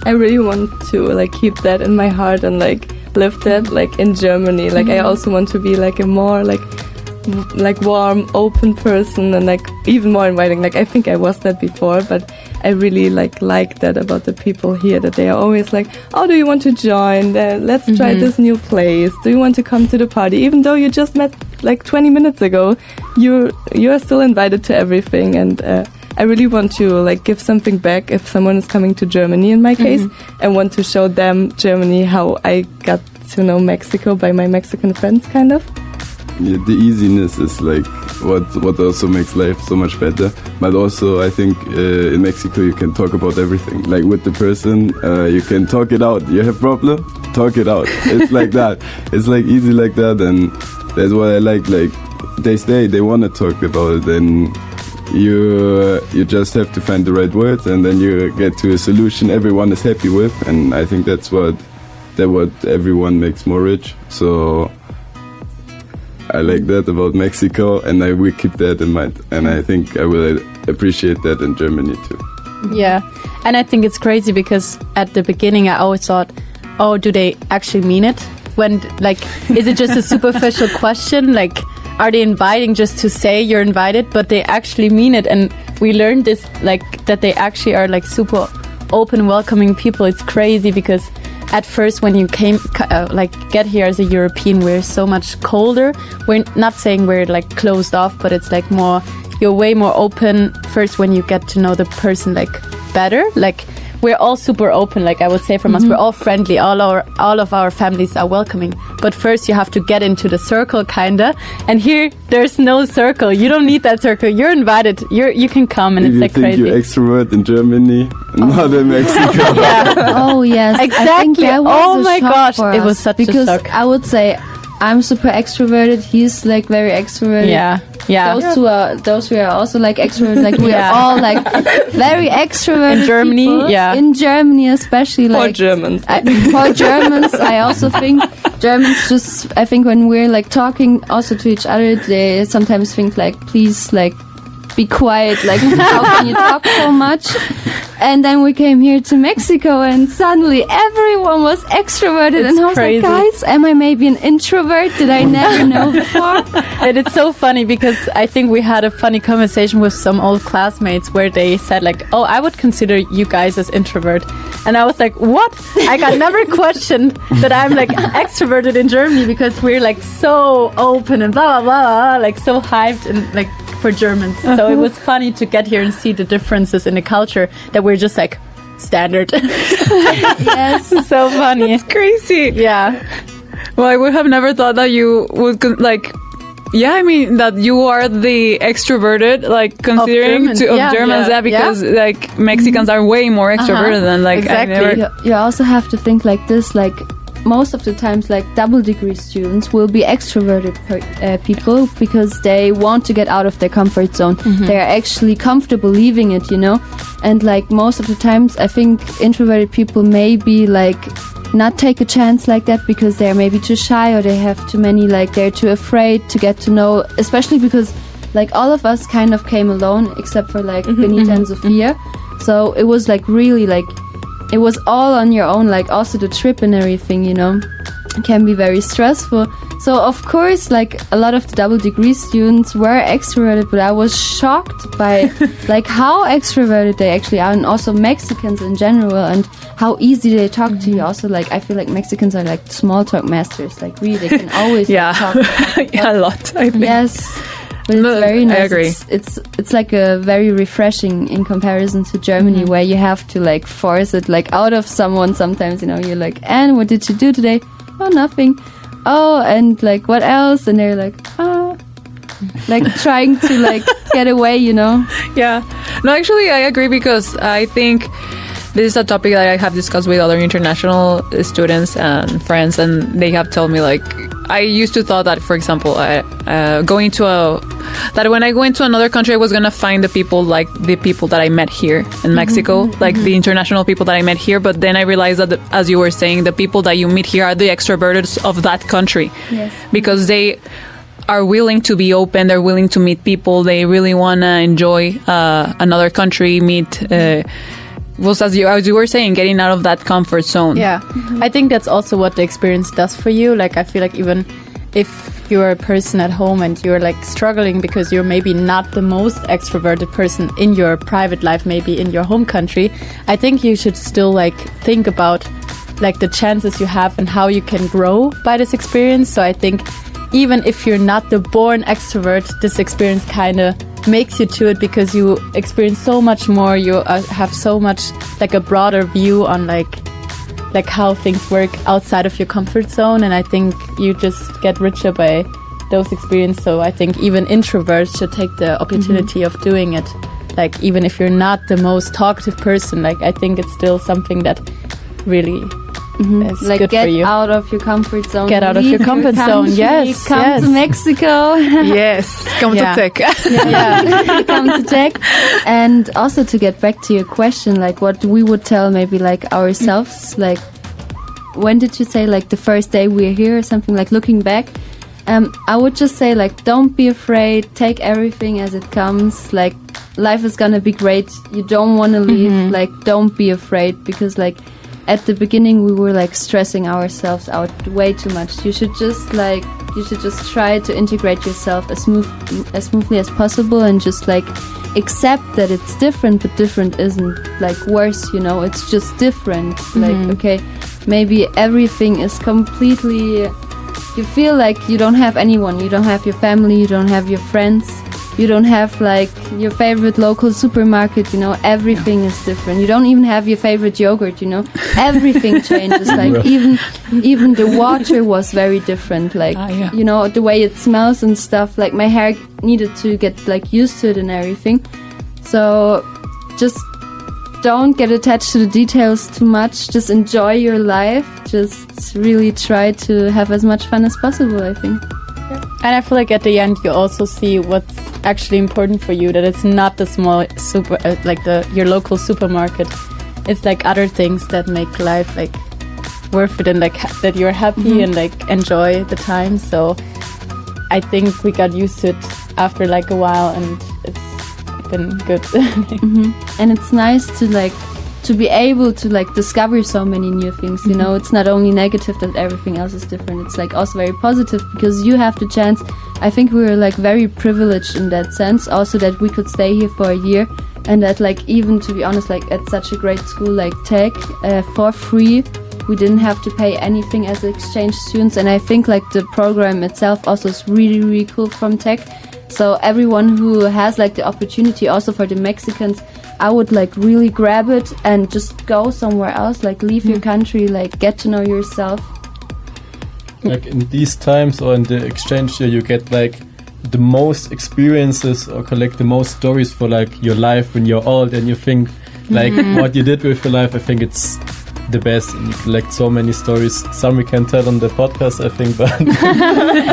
I really want to like keep that in my heart and like live that like in Germany. Like I also want to be like a more like warm, open person and like even more inviting. Like I think I was that before, but I really like that about the people here, that they are always like, oh, do you want to join? Let's try this new place. Do you want to come to the party? Even though you just met like 20 minutes ago, you are still invited to everything. And I really want to like give something back if someone is coming to Germany in my case, and want to show them Germany, how I got to know Mexico by my Mexican friends, kind of. Yeah, the easiness is like what also makes life so much better. But also I think in Mexico you can talk about everything. Like with the person, you can talk it out. You have problem? Talk it out. It's like that. It's like easy like that, and that's what I like. Like they want to talk about it, and you just have to find the right words, and then you get to a solution everyone is happy with. And I think that's what everyone makes more rich. So I like that about Mexico, and I will keep that in mind. And I think I will appreciate that in Germany too. Yeah, and I think it's crazy because at the beginning I always thought, oh, do they actually mean it? When, like, is it just a superficial question? Like, are they inviting just to say you're invited? But they actually mean it. And we learned this, like, that they actually are, like, super open, welcoming people. It's crazy because at first when you get here as a European, we're so much colder. We're not saying we're, like, closed off, but it's, like, you're way more open first when you get to know the person, like, better. Like, we're all super open, like I would say from us. We're all friendly. All of our families are welcoming. But first you have to get into the circle, kinda. And here, there's no circle. You don't need that circle. You're invited. You can come, and if it's like crazy. You think you're extrovert in Germany, not in Mexico. Yeah. Oh yes, exactly. I think that was oh my gosh, it was such a shock. Because I would say I'm super extroverted. He's like very extroverted. Yeah. Those who are also like extroverted. Like we are all like very extroverted. In Germany, people. In Germany, especially like for Germans. For Germans, I also think Germans just. I think when we're like talking also to each other, they sometimes think like, please like be quiet. Like, how can you talk so much? And then we came here to Mexico, and suddenly everyone was extroverted. It's and I was crazy. like, guys, am I maybe an introvert? Did I never know before? And it's so funny because I think we had a funny conversation with some old classmates where they said like, oh, I would consider you guys as introvert. And I was like, what? I got never questioned that I'm like extroverted in Germany because we're like so open and blah, blah, blah, like so hyped and like for Germans. So it was funny to get here and see the differences in the culture that we're just like standard. Yes. So funny. It's crazy. Yeah. Well, I would have never thought that you would that you are the extroverted, like considering Germans. Germans, because like Mexicans are way more extroverted than like Exactly. You also have to think like this, like most of the times like double degree students will be extroverted people because they want to get out of their comfort zone. They're actually comfortable leaving it, you know, and like most of the times I think introverted people maybe like not take a chance like that because they're maybe too shy or they have too many, like they're too afraid to get to know, especially because like all of us kind of came alone except for like Benita and Sophia. So it was like really like it was all on your own, like also the trip and everything, you know, can be very stressful. So of course, like a lot of the double degree students were extroverted, but I was shocked by like how extroverted they actually are, and also Mexicans in general, and how easy they talk to you. Also, like I feel like Mexicans are like small talk masters. Like really, they can always talk. a lot. I think. Yes. But it's very nice. I agree. It's like a very refreshing in comparison to Germany, where you have to like force it like out of someone sometimes, you know, you're like, and what did you do today? Oh, nothing. Oh, and like what else? And they're like, oh, like trying to like get away, you know? Yeah. No, actually I agree, because I think this is a topic that I have discussed with other international students and friends, and they have told me like, I used to thought that, for example, that when I go into another country, I was going to find the people like the people that I met here in Mexico, like the international people that I met here. But then I realized that, as you were saying, the people that you meet here are the extroverts of that country. Yes. Because they are willing to be open, they're willing to meet people, they really want to enjoy another country, meet... was as you were saying, getting out of that comfort zone. Yeah. I think that's also what the experience does for you. Like, I feel like even if you're a person at home and you're like struggling because you're maybe not the most extroverted person in your private life, maybe in your home country, I think you should still like think about like the chances you have and how you can grow by this experience. So I think even if you're not the born extrovert, this experience kind of makes you to it, because you experience so much more. You have so much like a broader view on like how things work outside of your comfort zone, and I think you just get richer by those experiences. So I think even introverts should take the opportunity of doing it. Like even if you're not the most talkative person, like I think it's still something that really is like good get for you. out of your comfort zone. Get out of your comfort zone. Yes. Come to Mexico. Yes. Come to Tech. Come to Tech. And also to get back to your question, like what we would tell maybe like ourselves, like when did you say like the first day we're here or something, like looking back? I would just say like don't be afraid, take everything as it comes, like life is gonna be great, you don't want to leave, like don't be afraid, because like at the beginning we were like stressing ourselves out way too much. You should just try to integrate yourself as smoothly as possible, and just like accept that it's different, but different isn't like worse, you know, it's just different. Like okay, maybe everything is completely, you feel like you don't have anyone, you don't have your family, you don't have your friends, you don't have like your favorite local supermarket, you know, everything is different. You don't even have your favorite yogurt, you know, everything changes. Like even the water was very different, like you know, the way it smells and stuff. Like my hair needed to get like used to it and everything. So just don't get attached to the details too much, just enjoy your life, just really try to have as much fun as possible, I think. And I feel like at the end you also see what's actually important for you, that it's not the small your local supermarket. It's like other things that make life like worth it, and like that you're happy and like enjoy the time. So I think we got used to it after like a while, and been good. And it's nice to be able to discover so many new things, you know. It's not only negative that everything else is different, it's also very positive because you have the chance. I think we were very privileged in that sense, also that we could stay here for a year, and that even, to be honest, at such a great school like TEC, for free, we didn't have to pay anything as exchange students. And I think the program itself also is really, really cool from TEC. So everyone who has the opportunity, also for the Mexicans, I would really grab it and just go somewhere else, leave your country, get to know yourself. In these times or in the exchange year, you get the most experiences or collect the most stories for your life when you're old, and you think what you did with your life. I think it's the best, and you collect so many stories. Some we can tell on the podcast, I think, but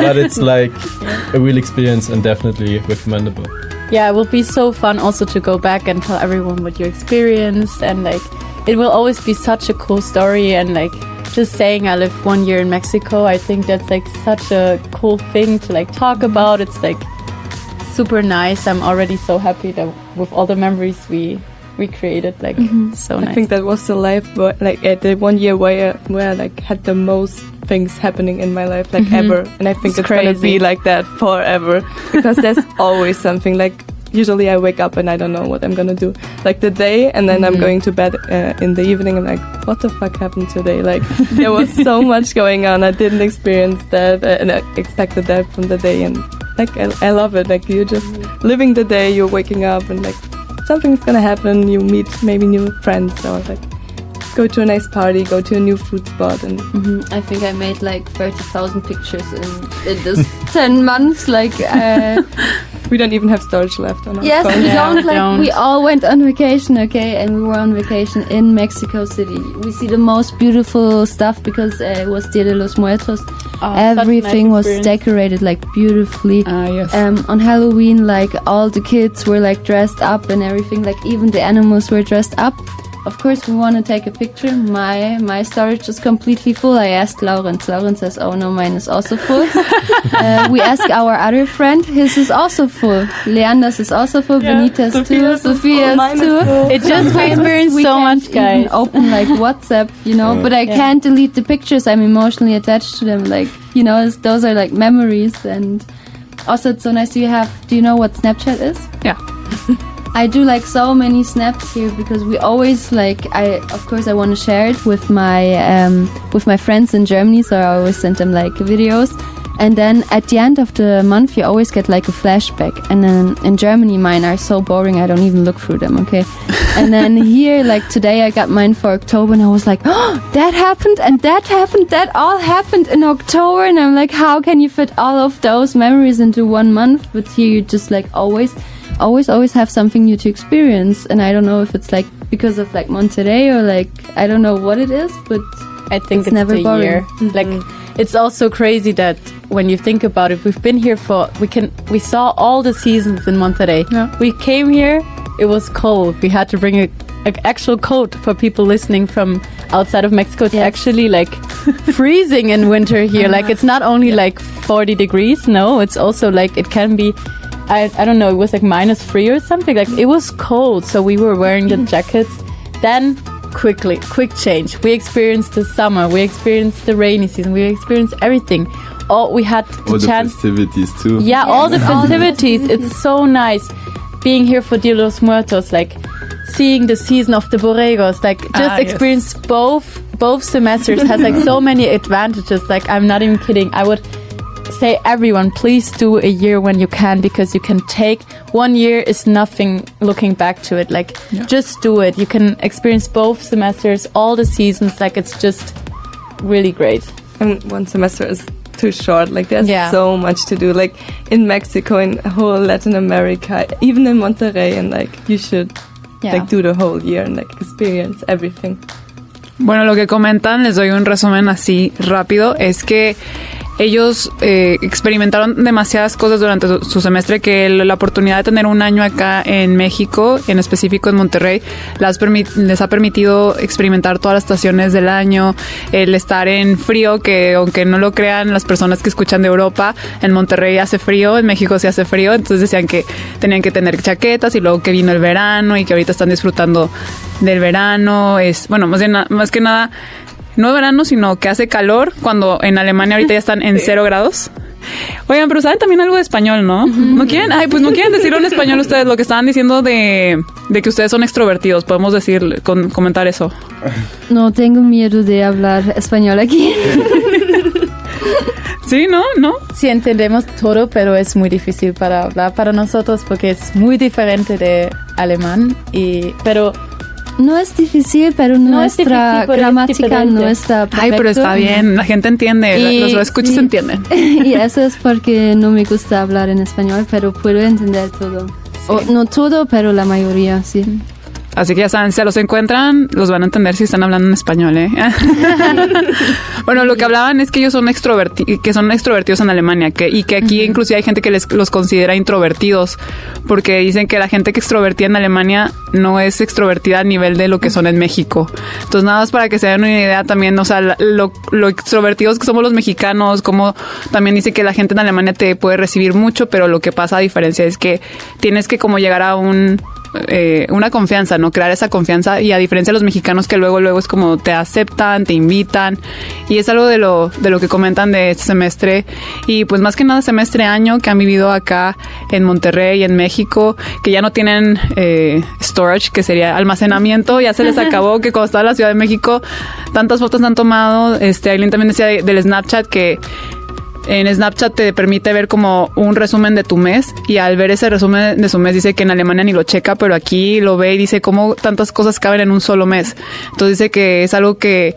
but it's a real experience and definitely recommendable. Yeah, it will be so fun also to go back and tell everyone what you experienced, and it will always be such a cool story. And just saying I lived 1 year in Mexico, I think that's such a cool thing to talk about. It's super nice. I'm already so happy that with all the memories we created, so nice. I think that was the life at the 1 year where I had the most things happening in my life ever, and I think it's gonna be like that forever because there's always something. Usually I wake up and I don't know what I'm gonna do the day, and then I'm going to bed in the evening and what the fuck happened today? There was so much going on. I didn't experience that and I expected that from the day, and I love it. You're just living the day, you're waking up and something's gonna happen, you meet maybe new friends or go to a nice party, go to a new food spot. And I think I made 30,000 pictures in this 10 months. We don't even have storage left on our yes, phone. we don't. We all went on vacation, okay, and we were on vacation in Mexico City. We see the most beautiful stuff because it was Dia de los Muertos. Everything was decorated beautifully. Yes. On Halloween, all the kids were dressed up and everything. Even the animals were dressed up. Of course, we want to take a picture. My storage is completely full. I asked Laurent. Laurent says, "Oh no, mine is also full." We ask our other friend. His is also full. Leander's is also full. Yeah, Benita's too. Sophia's too. It just we experienced so much, guys. Open WhatsApp, you know. But I can't delete the pictures. I'm emotionally attached to them. Those are memories. And also, it's so nice. Do you know what Snapchat is? Yeah. I do so many snaps here because we always of course I want to share it with my friends in Germany, so I always send them videos, and then at the end of the month you always get a flashback, and then in Germany mine are so boring I don't even look through them, okay? And then here today I got mine for October and I was oh, that happened and that happened, that all happened in October, and I'm how can you fit all of those memories into 1 month? But here you just always have something new to experience, and I don't know if it's because of Monterrey or I don't know what it is, but I think it's never the boring. Year. It's also crazy that when you think about it, we've been here we saw all the seasons in Monterrey. Yeah. We came here, it was cold. We had to bring an actual coat for people listening from outside of Mexico. It's actually freezing in winter here. It's not only 40 degrees. No, it's also it can be. I don't know, it was -3 or something. It was cold, so we were wearing the jackets. Then quick change. We experienced the summer, we experienced the rainy season, we experienced everything. We had the chance. The festivities too. Yeah, all the festivities. It's so nice being here for Dia de los Muertos, seeing the season of the borregos, experience both semesters has so many advantages. I'm not even kidding. I would say everyone, please do a year when you can, because you can take 1 year is nothing looking back to it. Just do it. You can experience both semesters, all the seasons. It's just really great. And 1 semester is too short. There's so much to do. In Mexico, in whole Latin America, even in Monterrey, and you should do the whole year and experience everything. Bueno, lo que comentan, les doy un resumen así rápido, es que ellos experimentaron demasiadas cosas durante su semestre, que la oportunidad de tener un año acá en México, en específico en Monterrey, les ha permitido experimentar todas las estaciones del año, el estar en frío, que aunque no lo crean las personas que escuchan de Europa, en Monterrey hace frío, en México sí hace frío, entonces decían que tenían que tener chaquetas, y luego que vino el verano y que ahorita están disfrutando del verano. Más que nada, no verano, sino que hace calor, cuando en Alemania ahorita ya están en 0 grados. Oigan, pero saben también algo de español, ¿no? ¿No quieren? Pues no quieren decirlo en español ustedes, lo que estaban diciendo de que ustedes son extrovertidos. Podemos comentar eso. No tengo miedo de hablar español aquí. Sí, ¿no? Sí, entendemos todo, pero es muy difícil para hablar para nosotros porque es muy diferente de alemán. Pero no es difícil, pero nuestra gramática no está perfecta. Ay, pero está bien, la gente entiende, los escuchas entienden. Y eso es porque no me gusta hablar en español, pero puedo entender todo. Sí. No todo, pero la mayoría, sí. Así que ya saben, si se los encuentran, los van a entender si están hablando en español, ¿eh? Bueno, lo que hablaban es que ellos son extrovertidos en Alemania, y que aquí inclusive hay gente que los considera introvertidos, porque dicen que la gente que extrovertía en Alemania no es extrovertida a nivel de lo que son en México. Entonces, nada más para que se den una idea también, o sea, lo extrovertidos que somos los mexicanos, como también dice que la gente en Alemania te puede recibir mucho, pero lo que pasa a diferencia es que tienes que como llegar a una confianza, ¿no? Crear esa confianza, y a diferencia de los mexicanos que luego es como te aceptan, te invitan, y es algo de lo que comentan de este semestre, y pues más que nada semestre-año que han vivido acá en Monterrey y en México, que ya no tienen storage, que sería almacenamiento, ya se les acabó, que cuando estaba en la Ciudad de México tantas fotos han tomado. Aileen también decía del Snapchat, que en Snapchat te permite ver como un resumen de tu mes, y al ver ese resumen de su mes dice que en Alemania ni lo checa, pero aquí lo ve y dice cómo tantas cosas caben en un solo mes. Entonces dice que es algo que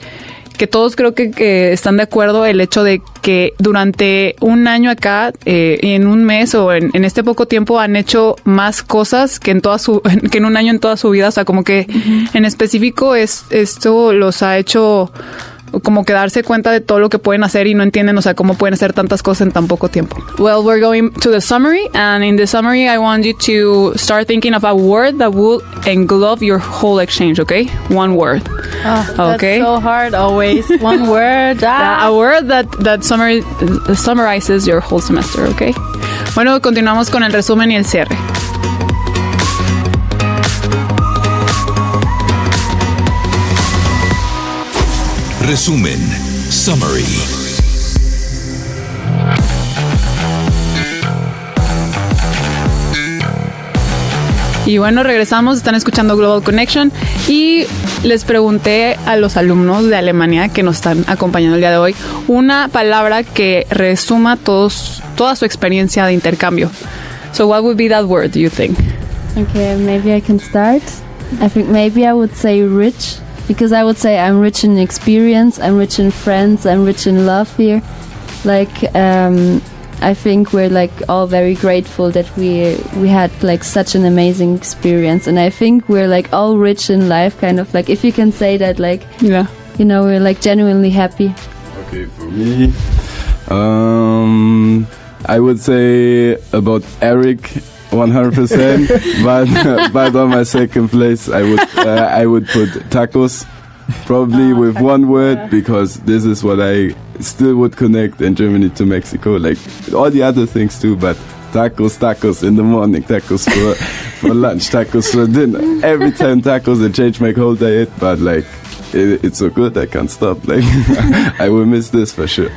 todos creo que están de acuerdo, el hecho de que durante un año acá, en un mes o en este poco tiempo, han hecho más cosas que en un año en toda su vida. O sea, como que en específico esto los ha hecho como que darse cuenta de todo lo que pueden hacer, y no entienden, o sea, cómo pueden hacer tantas cosas en tan poco tiempo. Well, we're going to the summary, and in the summary I want you to start thinking of a word that will englobe your whole exchange, okay? One word. Okay? That's so hard always. One word. A word that summarizes your whole semester, okay? Bueno, continuamos con el resumen y el cierre. Resumen, summary. Y bueno, regresamos, están escuchando Global Connection, y les pregunté a los alumnos de Alemania que nos están acompañando el día de hoy una palabra que resuma toda su experiencia de intercambio. So what would be that word, do you think? Okay, maybe I can start. I think maybe I would say rich. Because I would say I'm rich in experience, I'm rich in friends, I'm rich in love here. Like, I think we're like all very grateful that we had like such an amazing experience, and I think we're like all rich in life, kind of like, if you can say that, like, yeah, you know, we're like genuinely happy. Okay, for me, I would say about Eric. 100%, but on my second place I would put tacos, probably with one word, because this is what I still would connect in Germany to Mexico, like all the other things too, but tacos in the morning, tacos for lunch, tacos for dinner, every time tacos. It changed my whole diet, but like it's so good I can't stop. Like I will miss this for sure.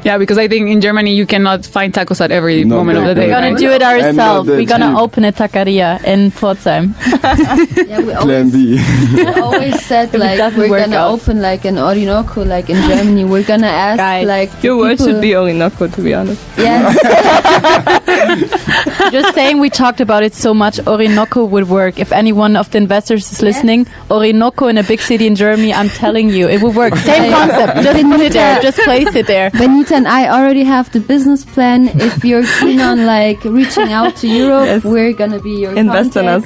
Yeah, because I think in Germany you cannot find tacos at every moment of the day. We're gonna do it ourselves. We're gonna open a taqueria in PFORZHEIM. Yeah, Plan B. We always said like we're gonna open like an Orinoco, like in Germany. We're gonna ask, guys, like your word should be Orinoco, to be honest. Yes. Just saying, we talked about it so much. Orinoco would work. If any one of the investors is listening, Orinoco in a big city in Germany, I'm telling you, it would work. Same concept. Just put it there. Just place it there. Benita and I already have the business plan. If you're keen on like reaching out to Europe, yes, we're gonna be your invest in us.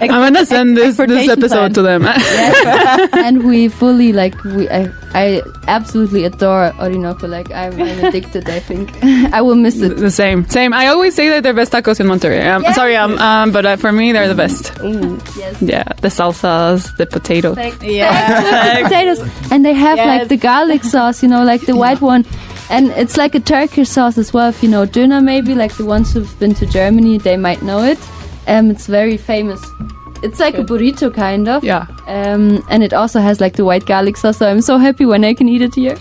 I'm gonna send this episode to them. Yes. And we fully I absolutely adore Orinoco. Like I'm addicted. I think I will miss it. The same. I always say that they're best tacos in Monterrey. Yes. Sorry, but for me they're the best. Yes. Yeah, the salsas, the potatoes. Potatoes, and they have like the garlic sauce, like the white one, and it's like a Turkish sauce as well. If you know döner, maybe like the ones who've been to Germany, they might know it. It's very famous. It's like a burrito kind of. Yeah. And it also has like the white garlic sauce. So I'm so happy when I can eat it here.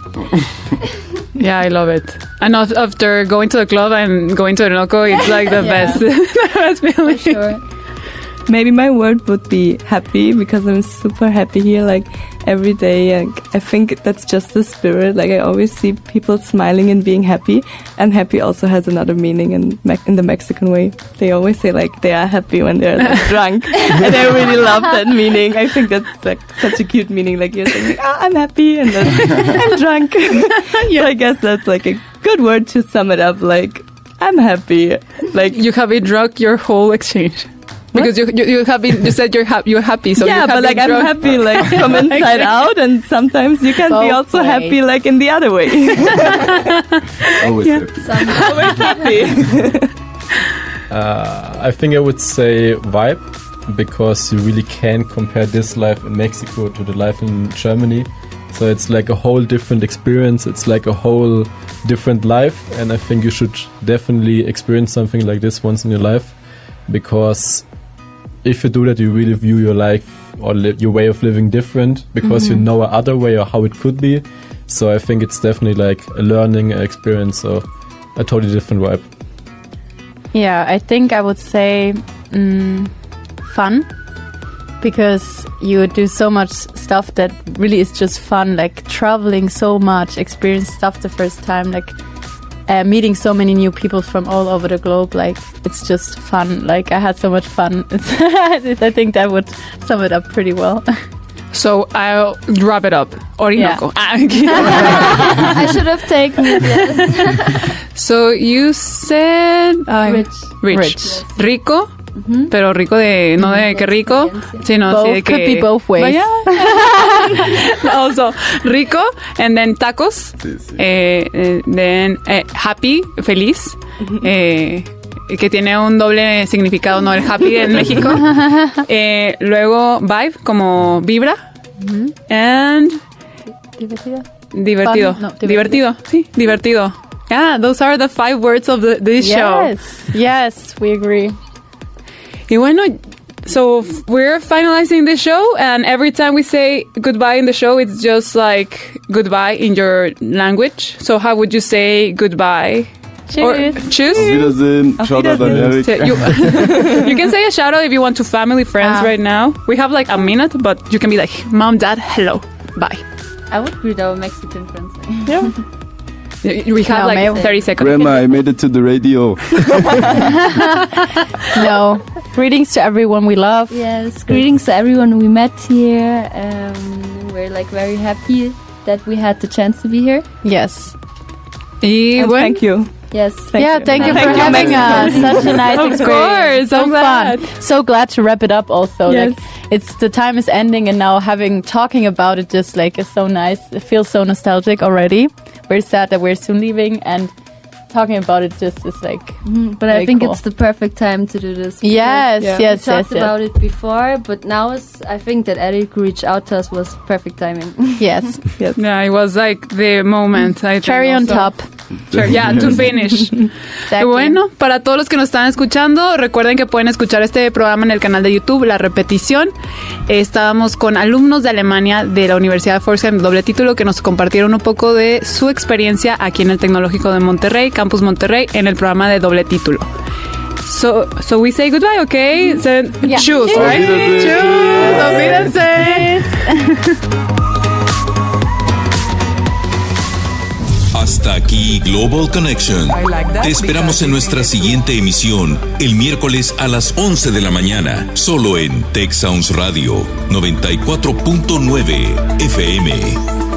Yeah, I love it. And after going to the club and going to Orinoco, it's like the best. The best feeling. For sure. Maybe my word would be happy, because I'm super happy here, like every day. And I think that's just the spirit. Like I always see people smiling and being happy, and happy also has another meaning in the Mexican way. They always say like they are happy when they're like, drunk, and I really love that meaning. I think that's like such a cute meaning. Like you're saying, like, I'm happy, and then I'm drunk. So I guess that's like a good word to sum it up. Like I'm happy. Like you have been drunk your whole exchange. Because you have been, you said you're happy, so yeah, but like I'm happy like from inside out, and sometimes you can be also happy like in the other way. Always happy. Always happy. I think I would say vibe, because you really can't compare this life in Mexico to the life in Germany. So it's like a whole different experience. It's like a whole different life, and I think you should definitely experience something like this once in your life, because if you do that, you really view your life or your way of living different, because you know another way or how it could be. So I think it's definitely like a learning experience, so a totally different vibe. Yeah, I think I would say fun, because you do so much stuff that really is just fun, like traveling so much, experience stuff the first time, like meeting so many new people from all over the globe. Like it's just fun. Like I had so much fun. I think that would sum it up pretty well. So I'll wrap it up. Orinoco. Yeah. I should have taken it. Yes. So you said rich. Yes. Rico. Pero rico de no de que rico, sino both, sí de que could be both ways. Also rico, and then tacos, then happy, feliz, que tiene un doble significado, no el happy en México. Luego vibe, como vibra, and divertido. Divertido. Sí, divertido. Yeah, those are the 5 words of this show. Yes, we agree. Y bueno, so we're finalizing the show, and every time we say goodbye in the show, it's just like goodbye in your language. So how would you say goodbye? Cheers. Or tschüss. Auf Wiedersehen. Shoutout an Eric. You can say a shout out if you want to family, friends right now. We have like a minute, but you can be like, Mom, Dad, hello, bye. I would greet our Mexican friends. Yeah. We have like 30 seconds. Grandma, I made it to the radio. No. Greetings to everyone we love. Yes, greetings to everyone we met here. We're like very happy that we had the chance to be here. Yes. And thank you. Yes. Thank you for having us. Such a nice experience. Of course. So fun. So glad to wrap it up also. Yes. Like the time is ending, and now talking about it just like is so nice. It feels so nostalgic already. We're sad that we're soon leaving, and talking about it just is like but I think it's the perfect time to do this. Yes. We talked about it before, but now I think that Eric reached out to us was perfect timing. Yes. Yeah, it was like the moment. Cherry on top. Yeah, to finish. Exactly. Bueno, para todos los que nos están escuchando, recuerden que pueden escuchar este programa en el canal de YouTube, la repetición. Estábamos con alumnos de Alemania de la Universidad de PFORZHEIM, doble título, que nos compartieron un poco de su experiencia aquí en el Tecnológico de Monterrey, Campus Monterrey, en el programa de doble título. So we say goodbye, okay? Choose, right? Choose. Auf Wiedersehen. Hasta aquí Global Connection. Te esperamos en nuestra siguiente emisión, el miércoles a las 11 de la mañana, solo en Tech Sounds Radio 94.9 FM.